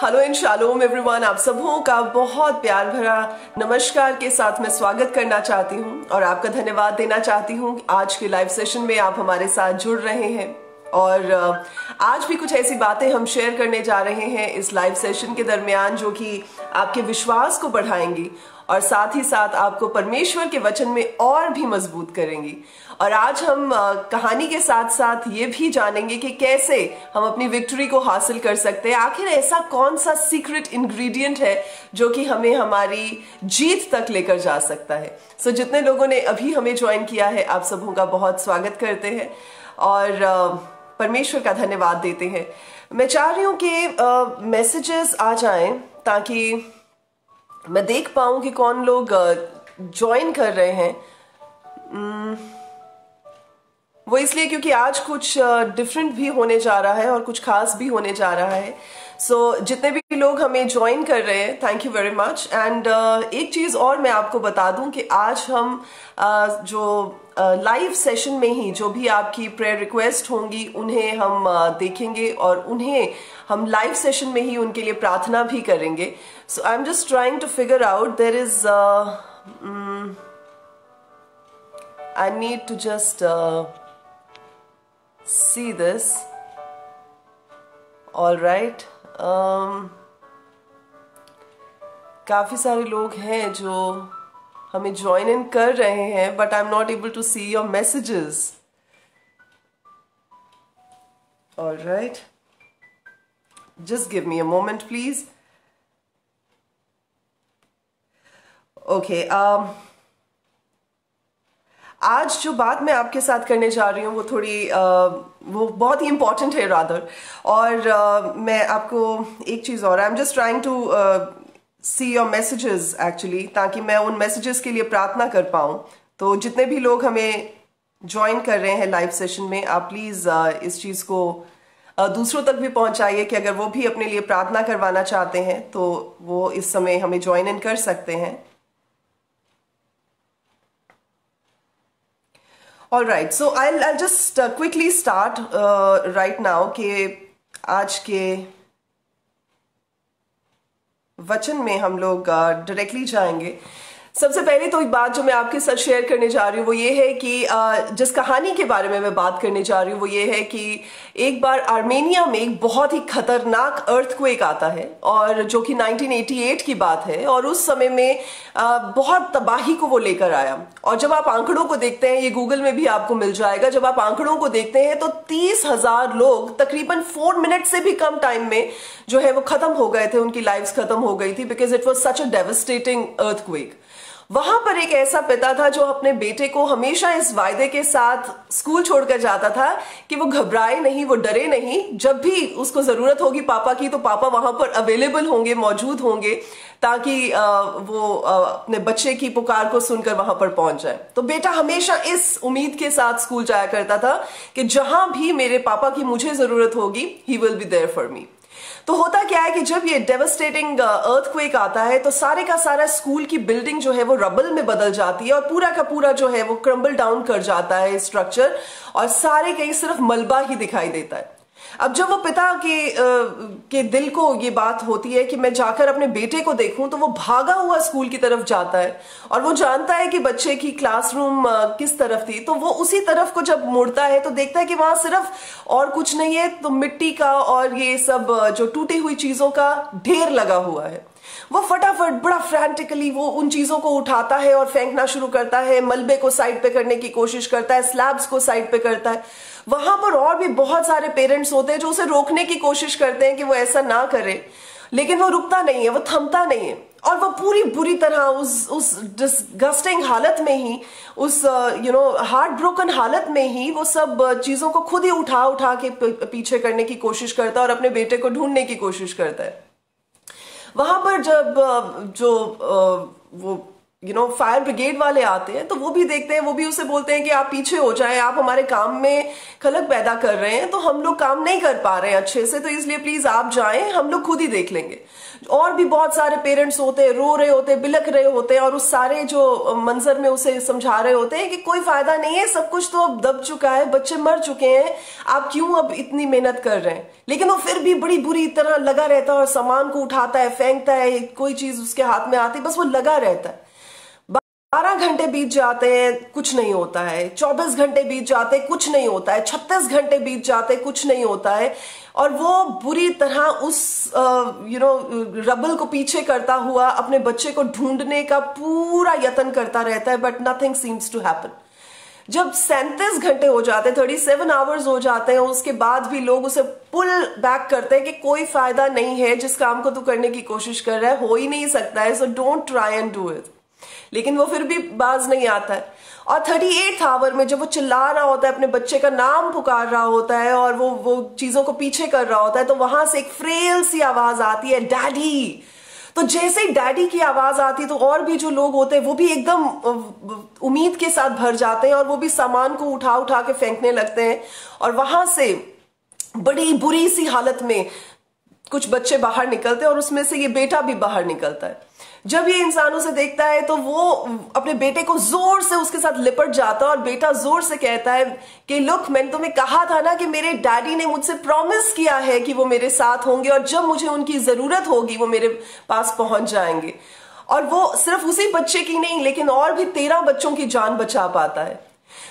Hello इन shalom everyone, आप सबों का बहुत प्यार भरा नमस्कार के साथ मैं स्वागत करना चाहती हूं और आपका धन्यवाद देना चाहती हूं। आज के लाइव सेशन में आप हमारे साथ जुड़ रहे हैं और आज भी कुछ ऐसी बातें हम शेयर करने जा रहे हैं इस लाइव सेशन के दरमियान जो कि आपके विश्वास को बढ़ाएंगी और साथ ही साथ आपको परमेश्वर के वचन में और भी मजबूत करेंगी। और आज हम कहानी के साथ साथ ये भी जानेंगे कि कैसे हम अपनी विक्ट्री को हासिल कर सकते हैं। आखिर ऐसा कौन सा सीक्रेट इंग्रेडिएंट है जो कि हमें हमारी जीत तक लेकर जा सकता है। सो जितने लोगों ने अभी हमें ज्वाइन किया है, आप सबों का बहुत स्वागत करते हैं और परमेश्वर का धन्यवाद देते हैं। मैं चाह रही हूं कि मैसेजेस आ जाएं ताकि मैं देख पाऊं कि कौन लोग ज्वाइन कर रहे हैं। वो इसलिए क्योंकि आज कुछ डिफरेंट भी होने जा रहा है और कुछ खास भी होने जा रहा है। सो जितने भी लोग हमें ज्वाइन कर रहे हैं, thank you very much. And एक चीज और मैं आपको बता दूं कि आज हम जो लाइव सेशन में ही जो भी आपकी प्रेयर रिक्वेस्ट होंगी उन्हें हम देखेंगे और उन्हें हम लाइव सेशन में ही उनके लिए प्रार्थना भी करेंगे। So I am just trying to figure out, there is I need to just see this. All right. काफी सारे लोग हैं जो हमें ज्वाइन इन कर रहे हैं but I am not able to see your messages. All right. Just give me a moment, please. Okay. आज जो बात मैं आपके साथ करने जा रही हूँ वो थोड़ी वो बहुत ही इम्पोर्टेंट है रादर। और मैं आपको एक चीज़ और, I am just trying to see your messages actually, ताकि मैं उन मैसेजेस के लिए प्रार्थना कर पाऊँ। तो जितने भी लोग हमें ज्वाइन कर रहे हैं लाइव सेशन में, आप प्लीज़ इस चीज़ को दूसरों तक भी पहुँचाइए कि अगर वो भी अपने लिए प्रार्थना करवाना चाहते हैं तो वो इस समय हमें ज्वाइन इन कर सकते हैं। All right, so I'll just quickly start right now कि आज के वचन में हम लोग डायरेक्टली जाएंगे। सबसे पहले तो एक बात जो मैं आपके साथ शेयर करने जा रही हूँ वो ये है कि जिस कहानी के बारे में मैं बात करने जा रही हूँ वो ये है कि एक बार आर्मेनिया में एक बहुत ही खतरनाक अर्थक्वेक आता है और जो कि 1988 की बात है और उस समय में बहुत तबाही को वो लेकर आया। और जब आप आंकड़ों को देखते हैं, ये गूगल में भी आपको मिल जाएगा, जब आप आंकड़ों को देखते हैं तो 30,000 लोग तकरीबन 4 मिनट से भी कम टाइम में जो है वो खत्म हो गए थे, उनकी लाइव्स खत्म हो गई थी, because it was such a devastating earthquake. वहां पर एक ऐसा पिता था जो अपने बेटे को हमेशा इस वायदे के साथ स्कूल छोड़कर जाता था कि वो घबराए नहीं, वो डरे नहीं, जब भी उसको जरूरत होगी पापा की तो पापा वहां पर अवेलेबल होंगे, मौजूद होंगे, ताकि वो अपने बच्चे की पुकार को सुनकर वहां पर पहुंच जाए। तो बेटा हमेशा इस उम्मीद के साथ स्कूल जाया करता था कि जहां भी मेरे पापा की मुझे जरूरत होगी, he will be there for me. तो होता क्या है कि जब ये डेवास्टेटिंग अर्थक्वेक आता है तो सारे का सारा स्कूल की बिल्डिंग जो है वो रबल में बदल जाती है और पूरा का पूरा जो है वो क्रम्बल डाउन कर जाता है स्ट्रक्चर और सारे कहीं सिर्फ मलबा ही दिखाई देता है। अब जब वो पिता के दिल को ये बात होती है कि मैं जाकर अपने बेटे को देखूं, तो वो भागा हुआ स्कूल की तरफ जाता है और वो जानता है कि बच्चे की क्लासरूम किस तरफ थी। तो वो उसी तरफ को जब मुड़ता है तो देखता है कि वहां सिर्फ और कुछ नहीं है, तो मिट्टी का और ये सब जो टूटी हुई चीजों का ढेर लगा हुआ है। वो फटाफट बड़ा फ्रैंटिकली वो उन चीजों को उठाता है और फेंकना शुरू करता है, मलबे को साइड पे करने की कोशिश करता है, स्लैब्स को साइड पे करता है। वहां पर और भी बहुत सारे पेरेंट्स होते हैं जो उसे रोकने की कोशिश करते हैं कि वो ऐसा ना करे, लेकिन वो रुकता नहीं है, वो थमता नहीं है और वो पूरी बुरी तरह उस डिस्गस्टिंग हालत में ही, उस हार्ट ब्रोकन हालत में ही वो सब चीजों को खुद ही उठा उठा के पीछे करने की कोशिश करता है और अपने बेटे को ढूंढने की कोशिश करता है। वहां पर जब वो फायर ब्रिगेड वाले आते हैं तो वो भी देखते हैं, वो भी उसे बोलते हैं कि आप पीछे हो जाएं, आप हमारे काम में खलल पैदा कर रहे हैं, तो हम लोग काम नहीं कर पा रहे हैं अच्छे से, तो इसलिए प्लीज आप जाएं, हम लोग खुद ही देख लेंगे। और भी बहुत सारे पेरेंट्स होते हैं, रो रहे होते हैं, बिलख रहे होते हैं, और उस सारे जो मंजर में उसे समझा रहे होते हैं कि कोई फायदा नहीं है, सब कुछ तो अब दब चुका है, बच्चे मर चुके हैं, आप क्यों अब इतनी मेहनत कर रहे हैं। लेकिन वो फिर भी बड़ी बुरी तरह लगा रहता है और सामान को उठाता है, फेंकता है, कोई चीज उसके हाथ में आती, बस वो लगा रहता है। 12 घंटे बीत जाते हैं, कुछ नहीं होता है। 24 घंटे बीत जाते हैं, कुछ नहीं होता है। 36 घंटे बीत जाते हैं, कुछ नहीं होता है। और वो बुरी तरह उस रबल को पीछे करता हुआ अपने बच्चे को ढूंढने का पूरा यत्न करता रहता है, but nothing seems to happen. जब 37 घंटे हो जाते हैं, 37 आवर्स हो जाते हैं, उसके बाद भी लोग उसे पुल बैक करते हैं कि कोई फायदा नहीं है, जिस काम को तू करने की कोशिश कर रहा है हो ही नहीं सकता है, so don't try and do it. लेकिन वो फिर भी बाज नहीं आता है। और 38 आवर में जब वो चिल्ला रहा होता है, अपने बच्चे का नाम पुकार रहा होता है और वो चीजों को पीछे कर रहा होता है, तो वहां से एक फ्रेल सी आवाज आती है, डैडी। तो जैसे ही डैडी की आवाज आती है तो और भी जो लोग होते हैं वो भी एकदम उम्मीद के साथ भर जाते हैं और वो भी सामान को उठा उठा के फेंकने लगते हैं। और वहां से बड़ी बुरी सी हालत में कुछ बच्चे बाहर निकलते हैं और उसमें से ये बेटा भी बाहर निकलता है। जब ये इंसान उसे देखता है तो वो अपने बेटे को जोर से उसके साथ लिपट जाता है और बेटा जोर से कहता है कि लुक, मैंने तुम्हें कहा था ना कि मेरे डैडी ने मुझसे प्रॉमिस किया है कि वो मेरे साथ होंगे और जब मुझे उनकी जरूरत होगी वो मेरे पास पहुंच जाएंगे। और वो सिर्फ उसी बच्चे की नहीं लेकिन और भी 13 बच्चों की जान बचा पाता है।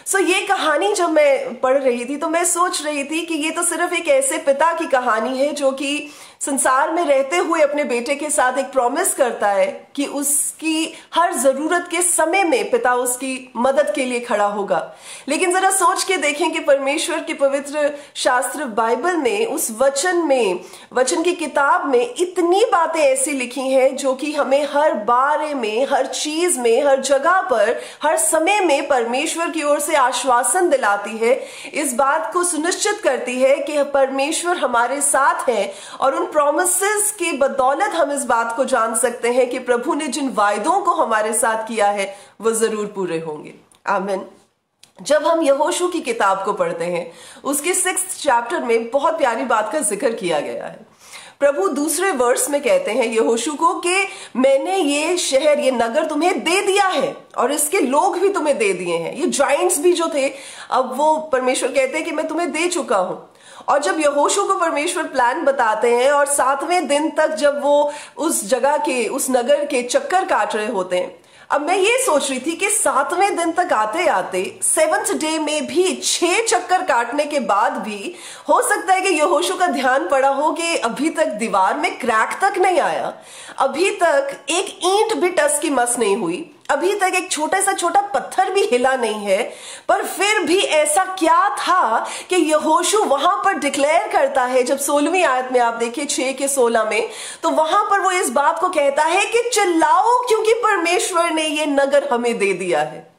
सो ये कहानी जब मैं पढ़ रही थी तो मैं सोच रही थी कि ये तो सिर्फ एक ऐसे पिता की कहानी है जो कि संसार में रहते हुए अपने बेटे के साथ एक प्रॉमिस करता है कि उसकी हर जरूरत के समय में पिता उसकी मदद के लिए खड़ा होगा। लेकिन जरा सोच के देखें कि परमेश्वर की पवित्र शास्त्र बाइबल में, उस वचन की किताब में इतनी बातें ऐसी लिखी हैं जो कि हमें हर बारे में, हर चीज में, हर जगह पर, हर समय में परमेश्वर की ओर से आश्वासन दिलाती है, इस बात को सुनिश्चित करती है कि परमेश्वर हमारे साथ है। और उन प्रॉमिसेस की बदौलत हम इस बात को जान सकते हैं कि प्रभु ने जिन वायदों को हमारे साथ किया है वो जरूर पूरे होंगे। आमीन। जब हम यहोशू की किताब को पढ़ते हैं, उसके 6th चैप्टर में बहुत प्यारी बात का जिक्र किया गया है। प्रभु दूसरे वर्स में कहते हैं यहोशू को कि मैंने ये शहर, ये नगर तुम्हें दे दिया है और इसके लोग भी तुम्हें दे दिए हैं। ये जाइंट्स भी जो थे, अब वो परमेश्वर कहते हैं कि मैं तुम्हें दे चुका हूं। और जब यहोशू को परमेश्वर प्लान बताते हैं और 7वें दिन तक जब वो उस जगह के, उस नगर के चक्कर काट रहे होते हैं, अब मैं ये सोच रही थी कि 7वें दिन तक आते आते 7th डे में भी 6 चक्कर काटने के बाद भी हो सकता है कि यहोशू का ध्यान पड़ा हो कि अभी तक दीवार में क्रैक तक नहीं आया, अभी तक एक ईंट भी टस की मस नहीं हुई, अभी तक एक छोटा पत्थर भी हिला नहीं है। पर फिर भी ऐसा क्या था कि यहोशू वहां पर डिक्लेयर करता है, जब 16वीं आयत में आप देखिए 6 के 16 में, तो वहां पर वो इस बात को कहता है कि चिल्लाओ क्योंकि परमेश्वर ने ये नगर हमें दे दिया है।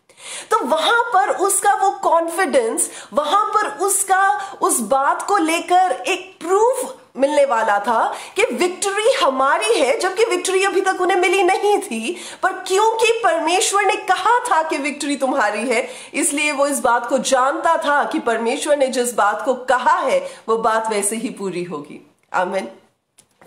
तो वहां पर उसका वो कॉन्फिडेंस, वहां पर उसका उस बात को लेकर एक प्रूफ मिलने वाला था कि विक्ट्री हमारी है, जबकि विक्ट्री अभी तक उन्हें मिली नहीं थी। पर क्योंकि परमेश्वर ने कहा था कि विक्ट्री तुम्हारी है, इसलिए वो इस बात को जानता था कि परमेश्वर ने जिस बात को कहा है वो बात वैसे ही पूरी होगी। आमीन।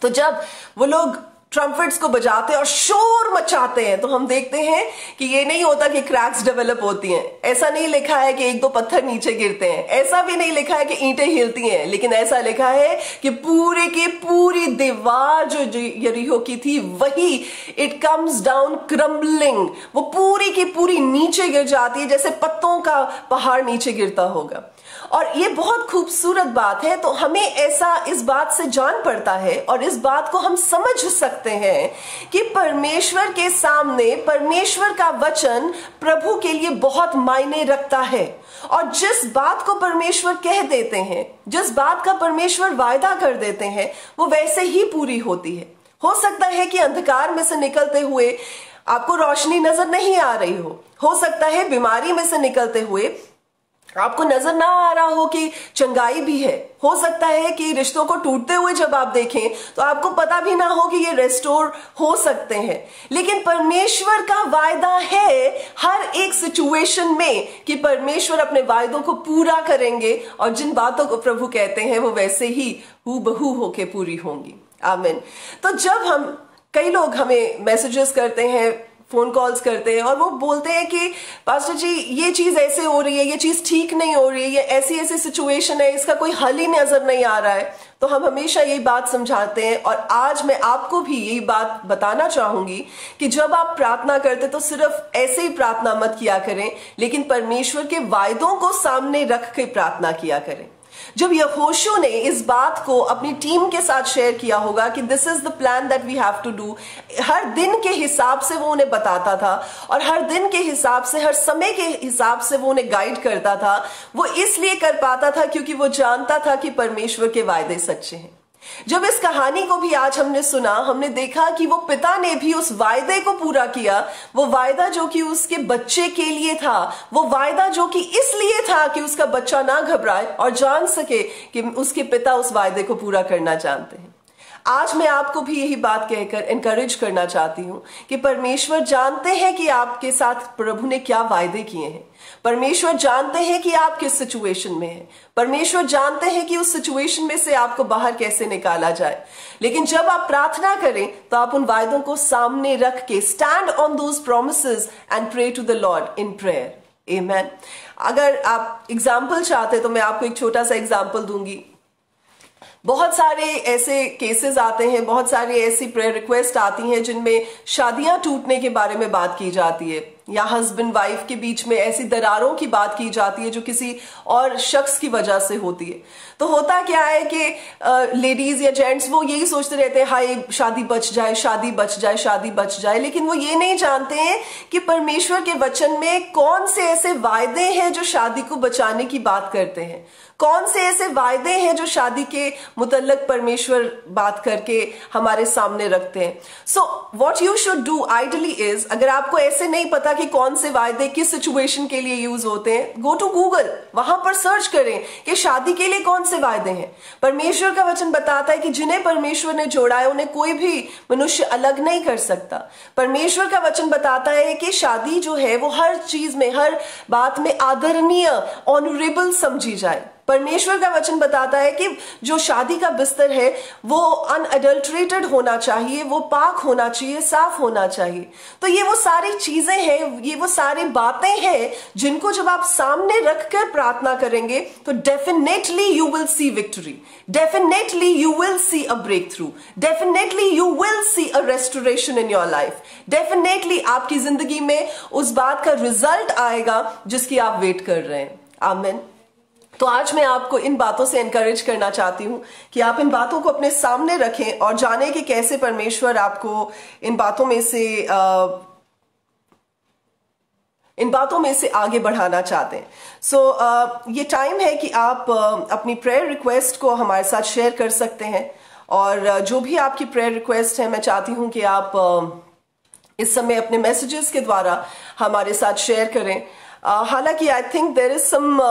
तो जब वो लोग ट्रम्पेट्स को बजाते हैं और शोर मचाते हैं तो हम देखते हैं कि ये नहीं होता कि क्रैक्स डेवलप होती हैं। ऐसा नहीं लिखा है कि 1-2 पत्थर नीचे गिरते हैं, ऐसा भी नहीं लिखा है कि ईंटें हिलती हैं, लेकिन ऐसा लिखा है कि पूरे की पूरी दीवार जो यरीहो की थी वही इट कम्स डाउन क्रम्बलिंग, वो पूरी की पूरी नीचे गिर जाती है जैसे पत्तों का पहाड़ नीचे गिरता होगा। और ये बहुत खूबसूरत बात है। तो हमें ऐसा इस बात से जान पड़ता है और इस बात को हम समझ सकते हैं कि परमेश्वर के सामने परमेश्वर का वचन प्रभु के लिए बहुत मायने रखता है। और जिस बात को परमेश्वर कह देते हैं, जिस बात का परमेश्वर वायदा कर देते हैं, वो वैसे ही पूरी होती है। हो सकता है कि अंधकार में से निकलते हुए आपको रोशनी नजर नहीं आ रही हो सकता है बीमारी में से निकलते हुए आपको नजर ना आ रहा हो कि चंगाई भी है, हो सकता है कि रिश्तों को टूटते हुए जब आप देखें तो आपको पता भी ना हो कि ये रेस्टोर हो सकते हैं, लेकिन परमेश्वर का वायदा है हर एक सिचुएशन में कि परमेश्वर अपने वायदों को पूरा करेंगे और जिन बातों को प्रभु कहते हैं वो वैसे ही हूबहू होके पूरी होंगी। आमीन। तो जब कई लोग हमें मैसेजेस करते हैं, फोन कॉल्स करते हैं और वो बोलते हैं कि पास्टर जी ये चीज ऐसे हो रही है, ये चीज ठीक नहीं हो रही है, ये ऐसी ऐसी सिचुएशन है, इसका कोई हल ही नजर नहीं आ रहा है, तो हम हमेशा यही बात समझाते हैं। और आज मैं आपको भी यही बात बताना चाहूंगी कि जब आप प्रार्थना करते तो सिर्फ ऐसे ही प्रार्थना मत किया करें, लेकिन परमेश्वर के वायदों को सामने रख के प्रार्थना किया करें। जब यहोशू ने इस बात को अपनी टीम के साथ शेयर किया होगा कि this is the plan that we have to do, हर दिन के हिसाब से वो उन्हें बताता था और हर दिन के हिसाब से, हर समय के हिसाब से वो उन्हें गाइड करता था। वो इसलिए कर पाता था क्योंकि वो जानता था कि परमेश्वर के वायदे सच्चे हैं। जब इस कहानी को भी आज हमने सुना, हमने देखा कि वो पिता ने भी उस वायदे को पूरा किया, वो वायदा जो कि उसके बच्चे के लिए था, वो वायदा जो कि इसलिए था कि उसका बच्चा ना घबराए और जान सके कि उसके पिता उस वायदे को पूरा करना चाहते हैं। आज मैं आपको भी यही बात कहकर एनकरेज करना चाहती हूं कि परमेश्वर जानते हैं कि आपके साथ प्रभु ने क्या वायदे किए हैं। परमेश्वर जानते हैं कि आप किस सिचुएशन में हैं। परमेश्वर जानते हैं कि उस सिचुएशन में से आपको बाहर कैसे निकाला जाए। लेकिन जब आप प्रार्थना करें तो आप उन वायदों को सामने रख के stand on those promises and pray to the Lord in prayer. Amen. अगर आप एग्जाम्पल चाहते तो मैं आपको एक छोटा सा एग्जाम्पल दूंगी। बहुत सारे ऐसे केसेस आते हैं, बहुत सारी ऐसी प्रेयर रिक्वेस्ट आती हैं जिनमें शादियां टूटने के बारे में बात की जाती है या हस्बैंड वाइफ के बीच में ऐसी दरारों की बात की जाती है जो किसी और शख्स की वजह से होती है। तो होता क्या है कि लेडीज या जेंट्स वो यही सोचते रहते हैं हाय शादी बच जाए, शादी बच जाए, शादी बच जाए, लेकिन वो ये नहीं जानते हैं कि परमेश्वर के वचन में कौन से ऐसे वायदे हैं जो शादी को बचाने की बात करते हैं, कौन से ऐसे वायदे हैं जो शादी के मुतल्लक परमेश्वर बात करके हमारे सामने रखते हैं। So what you should do ideally is, अगर आपको ऐसे नहीं पता कि कौन से वायदे किस सिचुएशन के लिए यूज होते हैं, गो टू गूगल, वहां पर सर्च करें कि शादी के लिए कौन से वायदे हैं। परमेश्वर का वचन बताता है कि जिन्हें परमेश्वर ने जोड़ा है उन्हें कोई भी मनुष्य अलग नहीं कर सकता। परमेश्वर का वचन बताता है कि शादी जो है वो हर चीज में, हर बात में आदरणीय, ऑनरेबल समझी जाए। परमेश्वर का वचन बताता है कि जो शादी का बिस्तर है वो अनअडल्टरेटेड होना चाहिए, वो पाक होना चाहिए, साफ होना चाहिए। तो ये वो सारी चीजें हैं, ये वो सारी बातें हैं जिनको जब आप सामने रखकर प्रार्थना करेंगे तो definitely you will see victory, definitely you will see a breakthrough, definitely you will see a restoration in your life, definitely आपकी जिंदगी में उस बात का रिजल्ट आएगा जिसकी आप वेट कर रहे हैं। आमीन। तो आज मैं आपको इन बातों से एनकरेज करना चाहती हूं कि आप इन बातों को अपने सामने रखें और जानें कि कैसे परमेश्वर आपको इन बातों में से आगे बढ़ाना चाहते हैं। सो ये टाइम है कि आप अपनी प्रेयर रिक्वेस्ट को हमारे साथ शेयर कर सकते हैं और जो भी आपकी प्रेयर रिक्वेस्ट है मैं चाहती हूं कि आप इस समय अपने मैसेजेस के द्वारा हमारे साथ शेयर करें। हालांकि I think there is some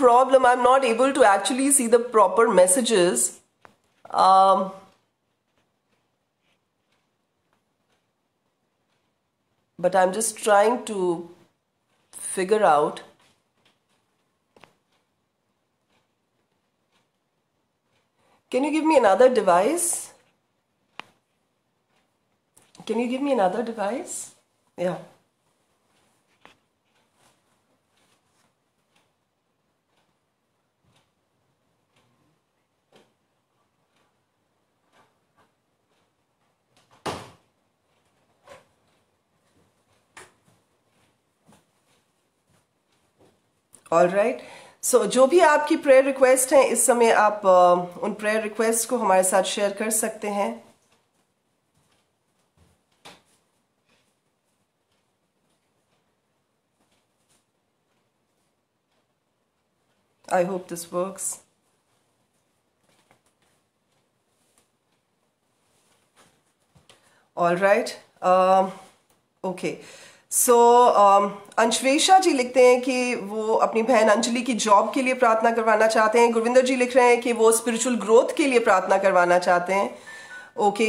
problem, I'm not able to actually see the proper messages. But I'm just trying to figure out. Can you give me another device? Can you give me another device? Yeah. All right. So जो भी आपकी prayer request है इस समय आप उन prayer request को हमारे साथ शेयर कर सकते हैं। I hope this works. All right. Okay, so अंशवेशा जी लिखते हैं कि वो अपनी बहन अंजलि की जॉब के लिए प्रार्थना करवाना चाहते हैं। गुरविंदर जी लिख रहे हैं कि वो स्पिरिचुअल ग्रोथ के लिए प्रार्थना करवाना चाहते हैं। ओके,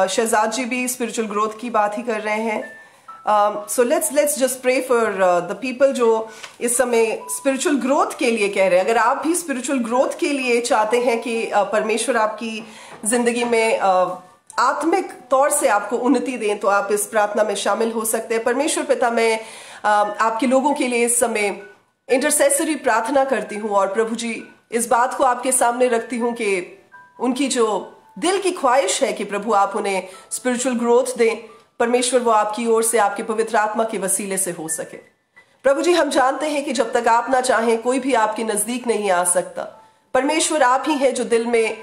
शहजाद जी भी स्पिरिचुअल ग्रोथ की बात ही कर रहे हैं। So let's just pray for the people जो इस समय स्पिरिचुअल ग्रोथ के लिए कह रहे हैं। अगर आप भी स्पिरिचुअल ग्रोथ के लिए चाहते हैं कि परमेश्वर आपकी जिंदगी में आत्मिक तौर से आपको उन्नति दें, तो आप इस प्रार्थना में शामिल हो सकते हैं। परमेश्वर पिता, मैं आपके लोगों के लिए इस समय इंटरसेसरी प्रार्थना करती हूँ और प्रभु जी इस बात को आपके सामने रखती हूँ कि उनकी जो दिल की ख्वाहिश है कि प्रभु आप उन्हें स्पिरिचुअल ग्रोथ दें, परमेश्वर वो आपकी ओर से आपके पवित्र आत्मा के वसीले से हो सके। प्रभु जी, हम जानते हैं कि जब तक आप ना चाहें कोई भी आपके नजदीक नहीं आ सकता। परमेश्वर आप ही हैं जो दिल में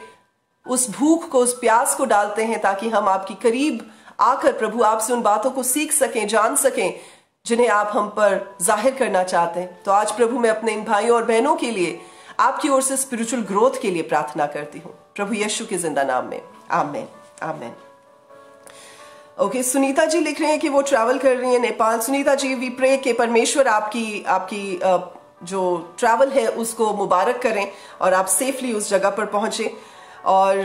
उस भूख को, उस प्यास को डालते हैं ताकि हम आपकी करीब आकर प्रभु आपसे उन बातों को सीख सकें, जान सकें जिन्हें आप हम पर जाहिर करना चाहते हैं। तो आज प्रभु मैं अपने इन भाइयों और बहनों के लिए आपकी ओर से स्पिरिचुअल ग्रोथ के लिए प्रार्थना करती हूँ, प्रभु यीशु के जिंदा नाम में, आमीन आमीन। ओके, सुनीता जी लिख रहे हैं कि वो ट्रैवल कर रही है नेपाल। सुनीता जी, वी प्रे कि परमेश्वर आपकी जो ट्रैवल है उसको मुबारक करें और आप सेफली उस जगह पर पहुंचे। और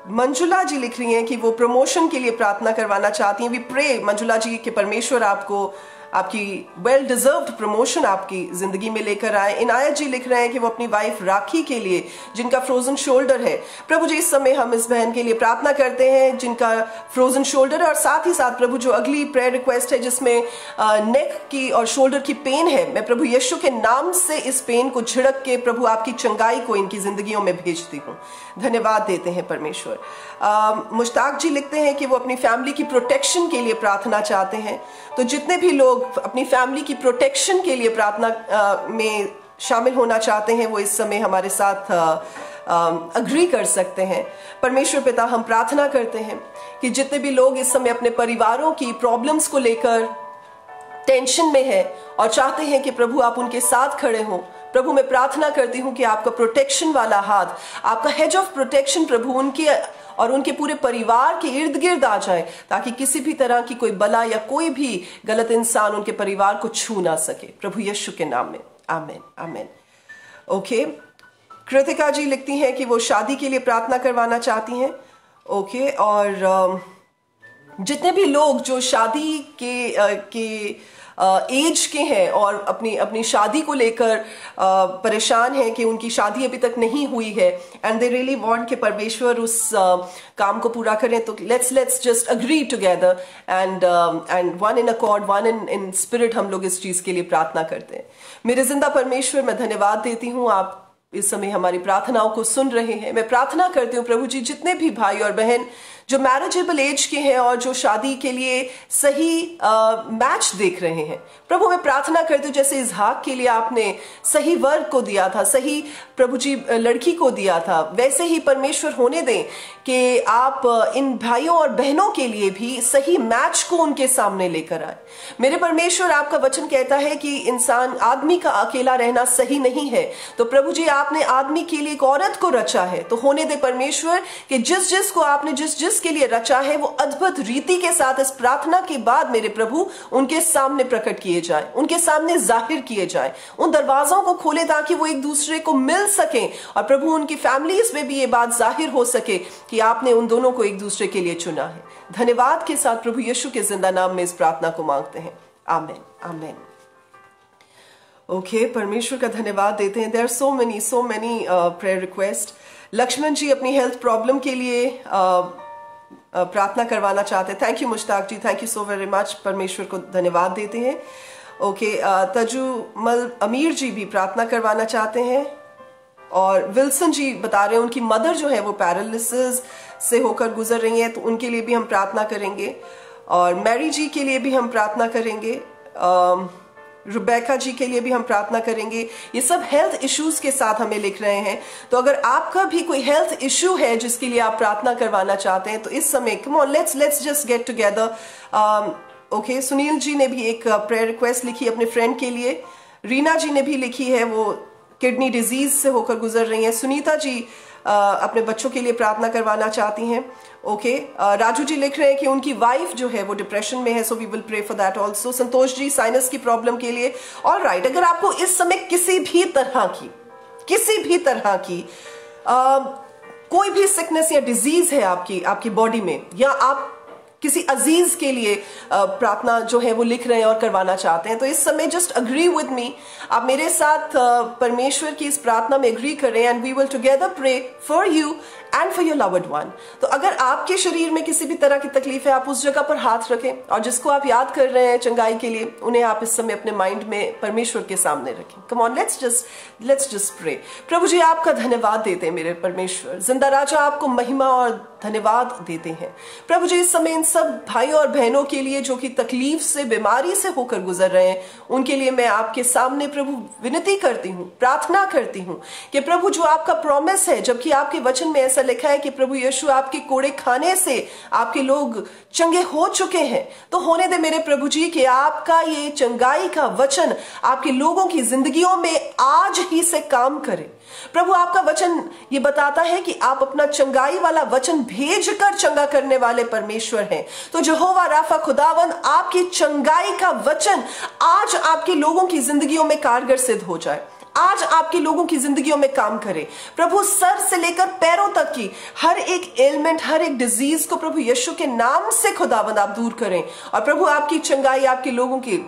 मंजुला जी लिख रही हैं कि वो प्रमोशन के लिए प्रार्थना करवाना चाहती हैं। वी प्रे मंजुला जी कि परमेश्वर आपको आपकी वेल डिजर्व्ड प्रमोशन आपकी जिंदगी में लेकर आए। इनायत जी लिख रहे हैं कि वो अपनी वाइफ राखी के लिए जिनका फ्रोजन शोल्डर है, प्रभु जी इस समय हम इस बहन के लिए प्रार्थना करते हैं जिनका फ्रोजन शोल्डर है। और साथ ही साथ प्रभु जो अगली प्रेयर रिक्वेस्ट है जिसमें नेक की और शोल्डर की पेन है, मैं प्रभु यीशु के नाम से इस पेन को झिड़क के प्रभु आपकी चंगाई को इनकी जिंदगियों में भेजती हूँ। धन्यवाद देते हैं परमेश्वर। मुश्ताक जी लिखते हैं कि वो अपनी फैमिली की प्रोटेक्शन के लिए प्रार्थना चाहते हैं। तो जितने भी लोग अपनी फैमिली की प्रोटेक्शन के लिए प्रार्थना में शामिल होना चाहते हैं वो इस समय हमारे साथ अग्री कर सकते हैं। परमेश्वर पिता, हम प्रार्थना करते हैं कि जितने भी लोग इस समय अपने परिवारों की प्रॉब्लम्स को लेकर टेंशन में है और चाहते हैं कि प्रभु आप उनके साथ खड़े हों, प्रभु मैं प्रार्थना करती हूँ कि आपका प्रोटेक्शन वाला हाथ, आपका हेज ऑफ प्रोटेक्शन प्रभु उनके और उनके पूरे परिवार के इर्द गिर्द आ जाए ताकि किसी भी तरह की कोई बला या कोई भी गलत इंसान उनके परिवार को छू ना सके, प्रभु यीशु के नाम में, आमीन आमीन। ओके, कृतिका जी लिखती हैं कि वो शादी के लिए प्रार्थना करवाना चाहती हैं। ओके, और जितने भी लोग जो शादी के एज के हैं और अपनी शादी को लेकर परेशान हैं कि उनकी शादी अभी तक नहीं हुई है एंड दे रियली वांट कि परमेश्वर उस काम को पूरा करें, तो let's just agree together and one in accord, one in spirit हम लोग इस चीज के लिए प्रार्थना करते हैं। मेरे जिंदा परमेश्वर, मैं धन्यवाद देती हूँ आप इस समय हमारी प्रार्थनाओं को सुन रहे हैं। मैं प्रार्थना करती हूँ प्रभु जी जितने भी भाई और बहन जो मैरिजेबल एज के हैं और जो शादी के लिए सही मैच देख रहे हैं, प्रभु मैं प्रार्थना करती हूँ जैसे इसहाक के लिए आपने सही वर्ग को दिया था, सही प्रभु जी लड़की को दिया था, वैसे ही परमेश्वर होने दें कि आप इन भाइयों और बहनों के लिए भी सही मैच को उनके सामने लेकर आए। मेरे परमेश्वर, आपका वचन कहता है कि इंसान आदमी का अकेला रहना सही नहीं है, तो प्रभु जी आपने आदमी के लिए एक औरत को रचा है, तो होने दे परमेश्वर कि जिस को आपने जिस के लिए रचा है वो अद्भुत रीति के साथ इस प्रार्थना के बाद मेरे प्रभु उनके सामने प्रकट किए जाए, उनके सामने जाहिर किए जाए, उन दरवाजों को खोले ताकि वो एक दूसरे को मिल सके और प्रभु उनकी फैमिलीज में भी ये बात जाहिर हो सके कि आपने उन दोनों को एक दूसरे के लिए चुना है। धन्यवाद के साथ प्रभु यीशु के जिंदा नाम में इस प्रार्थना को मांगते हैं, आमीन आमीन। ओके, परमेश्वर का धन्यवाद देते हैं। There are so many prayer request. Lakshman ji अपनी हेल्थ प्रॉब्लम के लिए प्रार्थना करवाना चाहते हैं। Thank you Mushtaq ji, thank you so very much, परमेश्वर को धन्यवाद देते हैं। ओके, तजुमल अमीर जी भी प्रार्थना करवाना चाहते हैं और विल्सन जी बता रहे हैं उनकी मदर जो है वो पैरालिसिस से होकर गुजर रही हैं, तो उनके लिए भी हम प्रार्थना करेंगे। और मैरी जी के लिए भी हम प्रार्थना करेंगे, रुबैका जी के लिए भी हम प्रार्थना करेंगे। ये सब हेल्थ इश्यूज के साथ हमें लिख रहे हैं, तो अगर आपका भी कोई हेल्थ इश्यू है जिसके लिए आप प्रार्थना करवाना चाहते हैं तो इस समय come on let's just get together. Okay, Sunil ji ने भी एक प्रेयर रिक्वेस्ट लिखी अपने फ्रेंड के लिए। रीना जी ने भी लिखी है, वो किडनी डिजीज से होकर गुजर रही हैं। सुनीता जी अपने बच्चों के लिए प्रार्थना करवाना चाहती हैं। ओके, राजू जी लिख रहे हैं कि उनकी वाइफ जो है वो डिप्रेशन में है, so we will pray for that also. Santosh ji sinus की प्रॉब्लम के लिए। ऑल राइट, अगर आपको इस समय किसी भी तरह की कोई भी सिकनेस या डिजीज है आपकी बॉडी में, या आप किसी अजीज के लिए प्रार्थना जो है वो लिख रहे हैं और करवाना चाहते हैं, तो इस समय जस्ट अग्री विद मी, आप मेरे साथ परमेश्वर की इस प्रार्थना में एग्री करें, and we will together pray for you and for your loved one. तो अगर आपके शरीर में किसी भी तरह की तकलीफ है, आप उस जगह पर हाथ रखें, और जिसको आप याद कर रहे हैं चंगाई के लिए, उन्हें आप इस समय अपने माइंड में परमेश्वर के सामने रखें। Come on, let's just pray. प्रभु जी, आपका धन्यवाद देते हैं मेरे परमेश्वर, जिंदा राजा, आपको महिमा और धन्यवाद देते हैं। प्रभु जी, इस समय इन सब भाइयों और बहनों के लिए जो कि तकलीफ से, बीमारी से होकर गुजर रहे हैं, उनके लिए मैं आपके सामने प्रभु विनती करती हूँ, प्रार्थना करती हूँ कि प्रभु जो आपका प्रॉमिस है, जबकि आपके वचन में ऐसा लिखा है कि प्रभु यीशु आपके कोड़े खाने से आपके लोग चंगे हो चुके हैं, तो होने दे मेरे प्रभु जी कि आपका ये चंगाई का वचन आपके लोगों की जिंदगियों में आज ही से काम करे। प्रभु, आपका वचन ये बताता है कि आप अपना चंगाई वाला वचन भेजकर चंगा करने वाले परमेश्वर हैं। तो यहोवा राफा खुदावन, आपकी चंगाई का वचन आज आपके लोगों की जिंदगियों में कारगर सिद्ध हो जाए, आज आपके लोगों की जिंदगियों में काम करे। प्रभु, सर से लेकर पैरों तक की हर एक एलिमेंट, हर एक डिजीज को प्रभु यीशु के नाम से खुदावंद आप दूर करें, और प्रभु आपकी चंगाई आपके लोगों की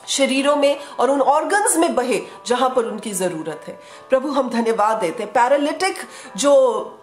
शरीरों में और उन ऑर्गन्स में बहे जहां पर उनकी जरूरत है। प्रभु, हम धन्यवाद देते हैं, पैरालिटिक जो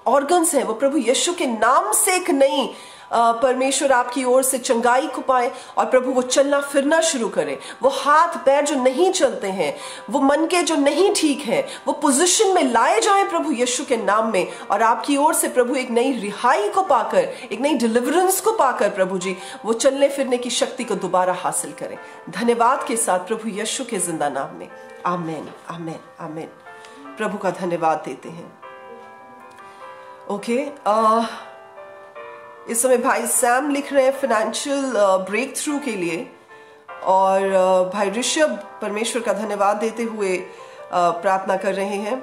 ऑर्गन्स हैं वो प्रभु यीशु के नाम से एक नई परमेश्वर आपकी ओर से चंगाई को पाए, और प्रभु वो चलना फिरना शुरू करें, वो हाथ पैर जो नहीं चलते हैं, वो मन के जो नहीं ठीक है, वो पोजीशन में लाए जाएं प्रभु यीशु के नाम में, और आपकी ओर से प्रभु एक नई रिहाई को पाकर, एक नई डिलीवरेंस को पाकर प्रभु जी वो चलने फिरने की शक्ति को दोबारा हासिल करें। धन्यवाद के साथ प्रभु यीशु के जिंदा नाम में, आमीन, आमीन, आमीन। प्रभु का धन्यवाद देते हैं। ओके, इस समय भाई सैम लिख रहे हैं फाइनेंशियल ब्रेक थ्रू के लिए, और भाई ऋषभ परमेश्वर का धन्यवाद देते हुए प्रार्थना कर रहे हैं।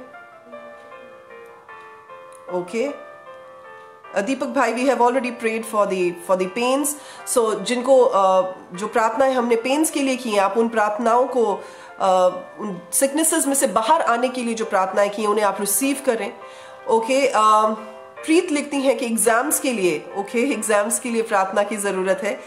ओके, दीपक भाई, we have already prayed for the pains. So जिनको जो प्रार्थनाएं हमने पेन्स के लिए की हैं, आप उन प्रार्थनाओं को उन सिकनेसेस में से बाहर आने के लिए जो प्रार्थनाएं की हैं उन्हें आप रिसीव करें। ओके, प्रीत लिखती हैं कि एग्जाम्स के लिए, ओके, एग्जाम्स के लिए प्रार्थना की जरूरत है।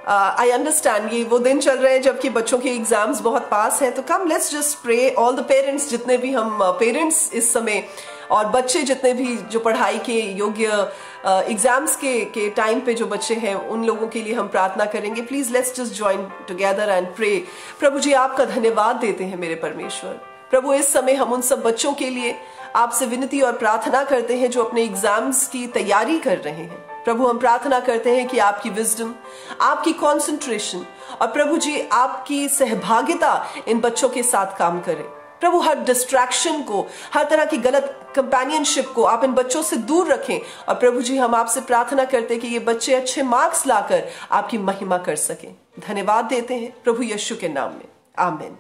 आई अंडरस्टैंड, ये वो दिन चल रहे हैं जबकि बच्चों के एग्जाम्स बहुत पास हैं, तो come let's just pray. All the parents, जितने भी हम पेरेंट्स इस समय, और बच्चे जितने भी जो पढ़ाई के योग्य एग्जाम्स के टाइम पे जो बच्चे हैं, उन लोगों के लिए हम प्रार्थना करेंगे। Please let's just join together and pray. प्रभु जी, आपका धन्यवाद देते हैं मेरे परमेश्वर। प्रभु, इस समय हम उन सब बच्चों के लिए आपसे विनती और प्रार्थना करते हैं जो अपने एग्जाम्स की तैयारी कर रहे हैं। प्रभु, हम प्रार्थना करते हैं कि आपकी विजडम, आपकी कंसंट्रेशन, और प्रभु जी आपकी सहभागिता इन बच्चों के साथ काम करे। प्रभु, हर डिस्ट्रैक्शन को, हर तरह की गलत कंपेनियनशिप को आप इन बच्चों से दूर रखें, और प्रभु जी हम आपसे प्रार्थना करते हैं कि ये बच्चे अच्छे मार्क्स लाकर आपकी महिमा कर सकें। धन्यवाद देते हैं प्रभु यीशु के नाम में, आमीन।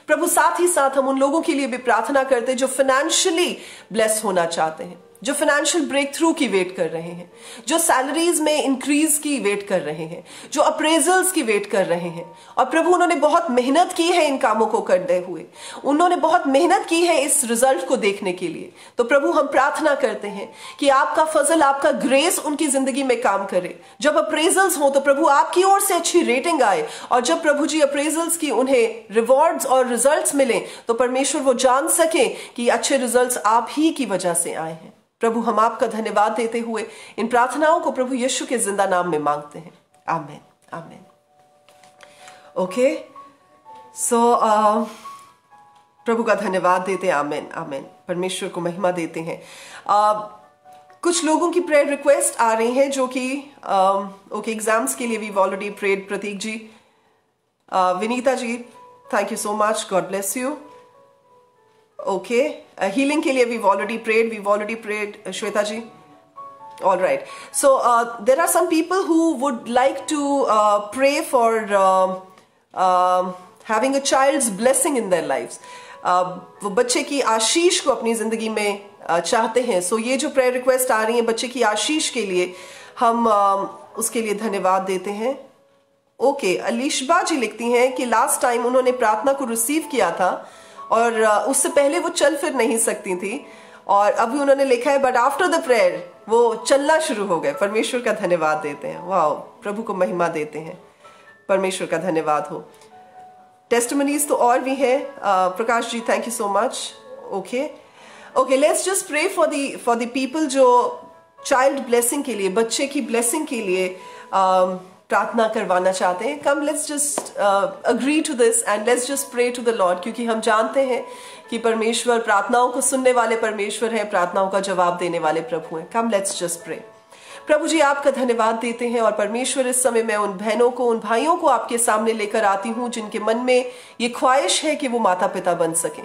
प्रभु, साथ ही साथ हम उन लोगों के लिए भी प्रार्थना करते हैं जो फाइनेंशियली ब्लेस होना चाहते हैं, जो फाइनेंशियल ब्रेक थ्रू की वेट कर रहे हैं, जो सैलरीज में इंक्रीज की वेट कर रहे हैं, जो अप्रेजल्स की वेट कर रहे हैं। और प्रभु, उन्होंने बहुत मेहनत की है इन कामों को करते हुए, उन्होंने बहुत मेहनत की है इस रिजल्ट को देखने के लिए। तो प्रभु, हम प्रार्थना करते हैं कि आपका फजल, आपका ग्रेस उनकी जिंदगी में काम करे। जब अप्रेजल्स हो तो प्रभु आपकी ओर से अच्छी रेटिंग आए, और जब प्रभु जी अप्रेजल्स की उन्हें रिवॉर्ड्स और रिजल्ट्स मिले तो परमेश्वर वो जान सके कि अच्छे रिजल्ट्स आप ही की वजह से आए हैं। प्रभु, हम आपका धन्यवाद देते हुए इन प्रार्थनाओं को प्रभु यीशु के जिंदा नाम में मांगते हैं, आमीन, आमीन। ओके, सो प्रभु का धन्यवाद देते हैं, आमीन, आमीन। परमेश्वर को महिमा देते हैं। कुछ लोगों की प्रेयर रिक्वेस्ट आ रही हैं जो कि ओके, एग्जाम्स के लिए we already prayed. Pratik ji, Vinita ji, thank you so much, God bless you. Okay, healing के लिए we've already prayed, Shweta ji. All right. So there are some people who would like to pray for having a child's blessing in their lives. वो बच्चे की आशीष को अपनी जिंदगी में चाहते हैं। सो ये जो प्रेयर रिक्वेस्ट आ रही है बच्चे की आशीष के लिए, हम उसके लिए धन्यवाद देते हैं। ओके, अलीशबा जी लिखती हैं कि लास्ट टाइम उन्होंने प्रार्थना को रिसीव किया था और उससे पहले वो चल फिर नहीं सकती थी, और अभी उन्होंने लिखा है बट आफ्टर द प्रेयर वो चलना शुरू हो गए। परमेश्वर का धन्यवाद देते हैं। वाह, प्रभु को महिमा देते हैं। परमेश्वर का धन्यवाद हो। टेस्टिमनीज तो और भी है। Prakash ji, thank you so much. Okay, let's just pray for the people जो चाइल्ड ब्लेसिंग के लिए, बच्चे की ब्लेसिंग के लिए प्रार्थना करवाना चाहते हैं। Come let's just agree to this and let's just pray to the Lord, क्योंकि हम जानते हैं कि परमेश्वर प्रार्थनाओं को सुनने वाले परमेश्वर है, प्रार्थनाओं का जवाब देने वाले प्रभु हैं। Come let's just pray. प्रभु जी, आपका धन्यवाद देते हैं, और परमेश्वर इस समय मैं उन बहनों को, उन भाइयों को आपके सामने लेकर आती हूं जिनके मन में ये ख्वाहिश है कि वो माता पिता बन सकें।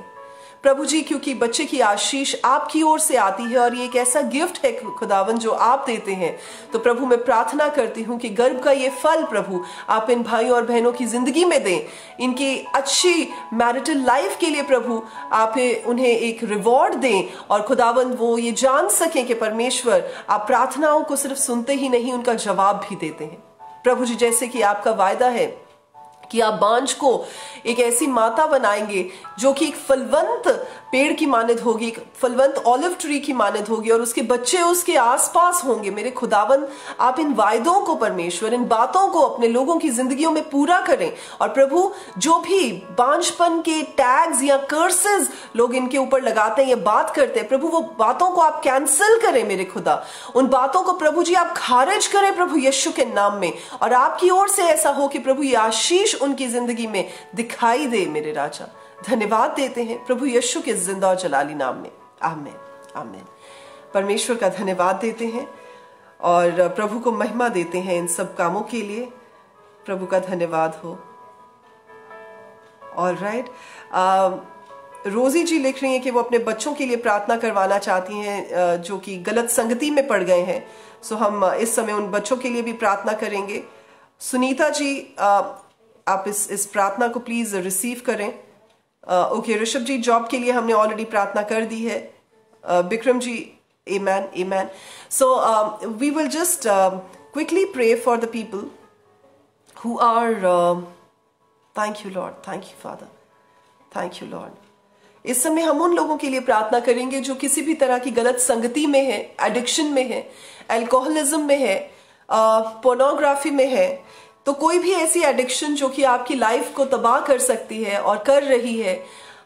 प्रभु जी, क्योंकि बच्चे की आशीष आपकी ओर से आती है और ये एक ऐसा गिफ्ट है खुदावन जो आप देते हैं, तो प्रभु मैं प्रार्थना करती हूँ कि गर्भ का ये फल प्रभु आप इन भाइयों और बहनों की जिंदगी में दें। इनकी अच्छी मैरिटल लाइफ के लिए प्रभु आप उन्हें एक रिवॉर्ड दें, और खुदावन वो ये जान सकें कि परमेश्वर आप प्रार्थनाओं को सिर्फ सुनते ही नहीं, उनका जवाब भी देते हैं। प्रभु जी, जैसे कि आपका वायदा है कि आप बांझ को एक ऐसी माता बनाएंगे जो कि एक फलवंत पेड़ की मानद होगी, एक फलवंत ऑलिव ट्री की मानद होगी, और उसके बच्चे उसके आसपास होंगे। मेरे खुदावन, आप इन वायदों को परमेश्वर, इन बातों को अपने लोगों की जिंदगियों में पूरा करें। और प्रभु, जो भी बांझपन के टैग्स या कर्सेस लोग इनके ऊपर लगाते हैं या बात करते हैं, प्रभु वो बातों को आप कैंसिल करें मेरे खुदा। उन बातों को प्रभु जी आप खारिज करें प्रभु यीशु के नाम में, और आपकी ओर से ऐसा हो कि प्रभु ये आशीष उनकी जिंदगी में दिखाई दे मेरे राजा। धन्यवाद देते हैं प्रभु यीशु के जिंदा और जलाली नाम में। आमीन, आमीन। परमेश्वर का धन्यवाद देते हैं और प्रभु को महिमा देते हैं इन सब कामों के लिए। प्रभु का धन्यवाद हो। ऑलराइट, रोजी जी लिख रही हैं कि वो अपने बच्चों के लिए प्रार्थना करवाना चाहती हैं जो कि गलत संगति में पड़ गए हैं। सो हम इस समय उन बच्चों के लिए भी प्रार्थना करेंगे। सुनीता जी, आप इस प्रार्थना को प्लीज रिसीव करें। ओके, ऋषभ जी, जॉब के लिए हमने ऑलरेडी प्रार्थना कर दी है। Vikram ji, amen, amen. So we will just quickly pray for the people who are, thank you Lord, thank you father, thank you Lord. इस समय हम उन लोगों के लिए प्रार्थना करेंगे जो किसी भी तरह की गलत संगति में है, एडिक्शन में है, अल्कोहलिज्म में है, पोर्नोग्राफी में है। तो कोई भी ऐसी एडिक्शन जो कि आपकी लाइफ को तबाह कर सकती है और कर रही है,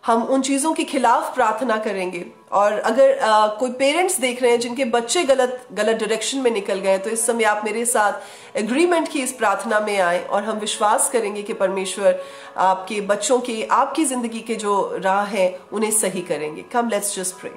हम उन चीजों के खिलाफ प्रार्थना करेंगे। और अगर कोई पेरेंट्स देख रहे हैं जिनके बच्चे गलत डायरेक्शन में निकल गए, तो इस समय आप मेरे साथ एग्रीमेंट की इस प्रार्थना में आए और हम विश्वास करेंगे कि परमेश्वर आपके बच्चों की, आपकी जिंदगी के जो राह है उन्हें सही करेंगे। Come let's just pray.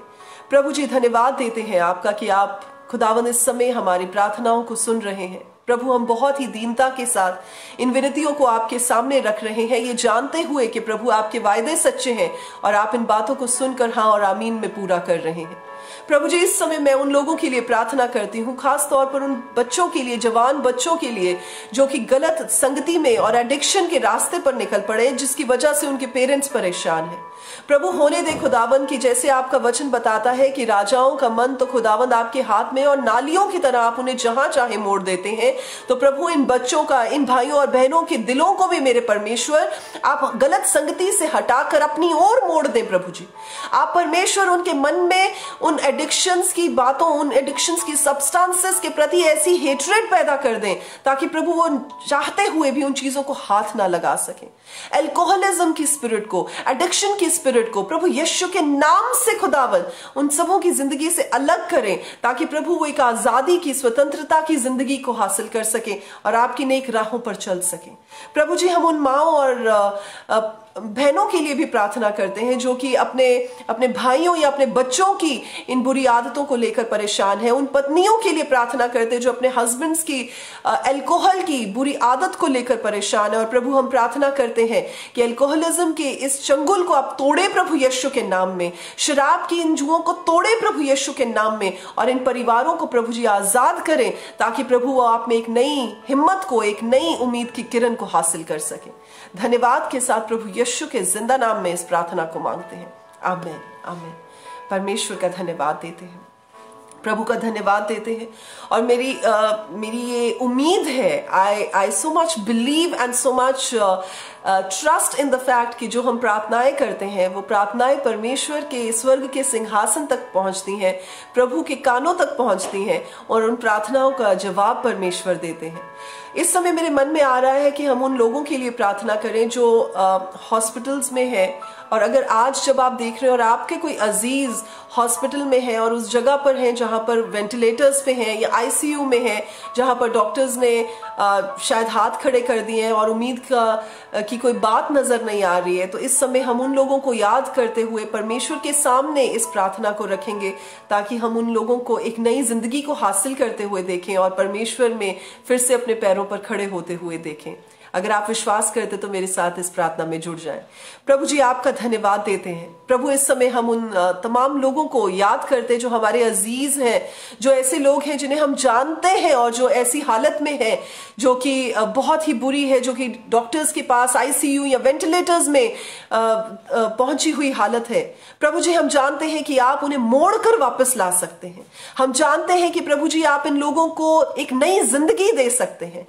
प्रभु जी, धन्यवाद देते हैं आपका कि आप खुदावन इस समय हमारी प्रार्थनाओं को सुन रहे हैं। प्रभु, हम बहुत ही दीनता के साथ इन विनतियों को आपके सामने रख रहे हैं, ये जानते हुए कि प्रभु आपके वायदे सच्चे हैं और आप इन बातों को सुनकर हाँ और आमीन में पूरा कर रहे हैं। प्रभु जी, इस समय मैं उन लोगों के लिए प्रार्थना करती हूँ, खास तौर पर उन बच्चों के लिए, जवान बच्चों के लिए जो कि गलत संगति में और एडिक्शन के रास्ते पर निकल पड़े, जिसकी वजह से उनके पेरेंट्स परेशान हैं। प्रभु, होने दे खुदावन की, जैसे आपका वचन बताता है कि राजाओं का मन तो खुदावन आपके हाथ में, और नालियों की तरह आप उन्हें जहां चाहे मोड़ देते हैं। तो प्रभु, इन बच्चों का, इन भाइयों और बहनों के दिलों को भी मेरे परमेश्वर आप गलत संगति से हटाकर अपनी ओर मोड़ दें। प्रभु जी, आप परमेश्वर उनके मन में उन एडिक्शंस की बातों, उन एडिक्शंस की सब्सटेंसेस के प्रति ऐसी हेट्रेड पैदा कर दें ताकि प्रभु वो चाहते हुए भी उन चीजों को हाथ ना लगा सकें। अल्कोहलिज्म की स्पिरिट को, एडिक्शन की स्पिरिट को प्रभु यीशु के नाम से खुदावन उन सबों की जिंदगी से अलग करें, ताकि प्रभु वो एक आजादी की, स्वतंत्रता की जिंदगी को हासिल कर सके और आपकी नेक राहों पर चल सके। प्रभु जी, हम उन माओ और बहनों के लिए भी प्रार्थना करते हैं जो कि अपने भाइयों या अपने बच्चों की इन बुरी आदतों को लेकर परेशान है। उन पत्नियों के लिए प्रार्थना करते हैं जो अपने हस्बैंड्स की अल्कोहल की बुरी आदत को लेकर परेशान है। और प्रभु, हम प्रार्थना करते हैं कि अल्कोहलिज्म के इस चंगुल को आप तोड़े प्रभु यीशु के नाम में, शराब की इन जुओं को तोड़े प्रभु यीशु के नाम में, और इन परिवारों को प्रभु जी आजाद करें ताकि प्रभु वो आप में एक नई हिम्मत को, एक नई उम्मीद की किरण को हासिल कर सके। धन्यवाद के साथ प्रभु यीशु के जिंदा नाम में इस प्रार्थना को मांगते हैं। आमीन, आमीन। परमेश्वर का धन्यवाद देते हैं, प्रभु का धन्यवाद देते हैं। और मेरी ये उम्मीद है, I so much believe and so much trust in the fact कि जो हम प्रार्थनाएं करते हैं वो प्रार्थनाएं परमेश्वर के स्वर्ग के सिंहासन तक पहुंचती हैं, प्रभु के कानों तक पहुंचती हैं और उन प्रार्थनाओं का जवाब परमेश्वर देते हैं। इस समय मेरे मन में आ रहा है कि हम उन लोगों के लिए प्रार्थना करें जो हॉस्पिटल्स में है, और अगर आज जब आप देख रहे हैं और आपके कोई अजीज हॉस्पिटल में है और उस जगह पर हैं जहां पर वेंटिलेटर्स पे हैं या आईसीयू में है, जहां पर डॉक्टर्स ने शायद हाथ खड़े कर दिए हैं और उम्मीद की कोई बात नजर नहीं आ रही है, तो इस समय हम उन लोगों को याद करते हुए परमेश्वर के सामने इस प्रार्थना को रखेंगे ताकि हम उन लोगों को एक नई जिंदगी को हासिल करते हुए देखें और परमेश्वर में फिर से अपने पैरों पर खड़े होते हुए देखें। अगर आप विश्वास करते तो मेरे साथ इस प्रार्थना में जुड़ जाएं। प्रभु जी, आपका धन्यवाद देते हैं। प्रभु, इस समय हम उन तमाम लोगों को याद करते जो हमारे अजीज हैं, जो ऐसे लोग हैं जिन्हें हम जानते हैं और जो ऐसी हालत में है जो कि बहुत ही बुरी है, जो कि डॉक्टर्स के पास आईसीयू या वेंटिलेटर्स में पहुंची हुई हालत है। प्रभु जी, हम जानते हैं कि आप उन्हें मोड़कर वापस ला सकते हैं। हम जानते हैं कि प्रभु जी आप इन लोगों को एक नई जिंदगी दे सकते हैं।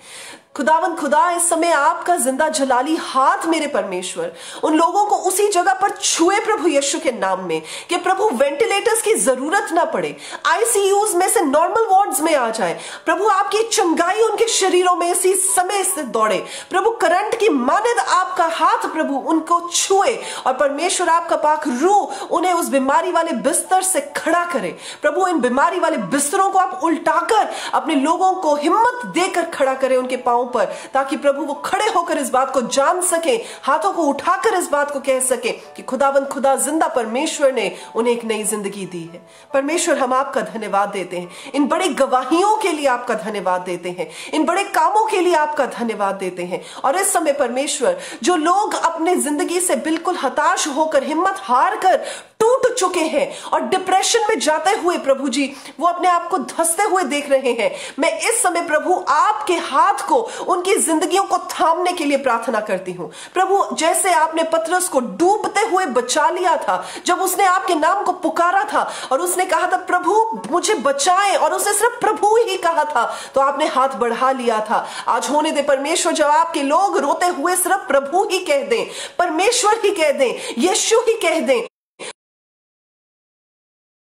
खुदावंद खुदा, इस समय आपका जिंदा जलाली हाथ मेरे परमेश्वर उन लोगों को उसी जगह पर छुए प्रभु यीशु के नाम में, कि प्रभु वेंटिलेटर्स की जरूरत ना पड़े, आईसीयूज में से नॉर्मल वार्ड्स में आ जाए। प्रभु, आपकी चंगाई उनके शरीरों में इसी समय से दौड़े। प्रभु, करंट की मानद आपका हाथ प्रभु उनको छुए और परमेश्वर आपका पाक रूह उन्हें उस बीमारी वाले बिस्तर से खड़ा करे। प्रभु, इन बीमारी वाले बिस्तरों को आप उल्टाकर अपने लोगों को हिम्मत देकर खड़ा करें उनके पांव पर, ताकि प्रभु वो खड़े होकर इस बात को जान सके, हाथों को उठाकर इस बात को कह सके कि खुदावंद खुदा जिंदा परमेश्वर ने उन्हें एक नई जिंदगी दी है। परमेश्वर, हम आपका धन्यवाद देते हैं, इन बड़ी गवाहियों के लिए आपका धन्यवाद देते हैं, इन बड़े कामों के लिए आपका धन्यवाद देते हैं। और इस समय परमेश्वर, जो लोग अपने जिंदगी से बिल्कुल हताश होकर, हिम्मत हार कर टूट चुके हैं और डिप्रेशन में जाते हुए प्रभु जी वो अपने आप को धंसते हुए देख रहे हैं, मैं इस समय प्रभु आपके हाथ को उनकी जिंदगियों को थामने के लिए प्रार्थना करती हूं। प्रभु, जैसे आपने पतरस को डूबते हुए बचा लिया था जब उसने आपके नाम को पुकारा था और उसने कहा था प्रभु मुझे बचाएं, और उसने सिर्फ प्रभु ही कहा था, तो आपने हाथ बढ़ा लिया था। आज होने दे परमेश्वर, जब आपके लोग रोते हुए सिर्फ प्रभु ही कह दें, परमेश्वर ही कह दें, यीशु ही कह दें।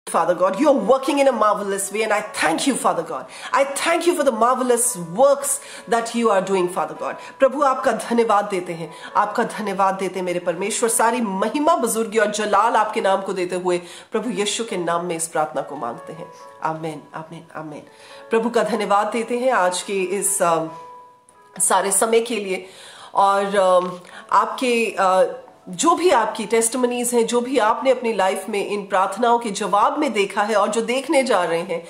Father God, you're working in a marvelous way, and I thank you, Father God. I thank you for the marvelous works that you are doing, Father God. प्रभु, आपका धन्यवाद देते हैं, आपका धन्यवाद देते हैं मेरे परमेश्वर। सारी महिमा, बुजुर्गी और जलाल आपके नाम को देते हुए प्रभु यीशु के नाम में इस प्रार्थना को मांगते हैं। आमीन, आमीन, आमीन। प्रभु का धन्यवाद देते हैं आज के इस सारे समय के लिए, और आपके जो भी आपकी टेस्टिमनीज हैं, जो भी आपने अपनी लाइफ में इन प्रार्थनाओं के जवाब में देखा है और जो देखने जा रहे हैं,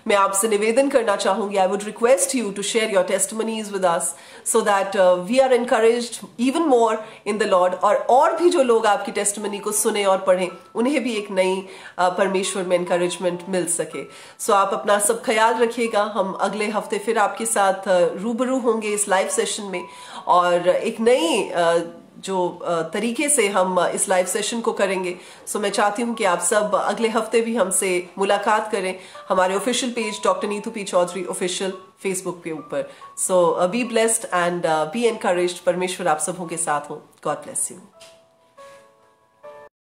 मैं आपसे निवेदन करना चाहूंगी, I would request you to share your testimonies with us so that we are encouraged even more in the Lord. और भी जो लोग आपकी टेस्टिमनी को सुने और पढ़ें, उन्हें भी एक नई परमेश्वर में एनकरेजमेंट मिल सके। सो आप अपना सब ख्याल रखिएगा। हम अगले हफ्ते फिर आपके साथ रूबरू होंगे इस लाइव सेशन में, और एक नई जो तरीके से हम इस लाइव सेशन को करेंगे। सो मैं चाहती हूं कि आप सब अगले हफ्ते भी हमसे मुलाकात करें हमारे official page doctor Neetu P Chaudhary official Facebook के ऊपर। So be blessed and be encouraged. परमेश्वर आप सबों के साथ हो। God bless you.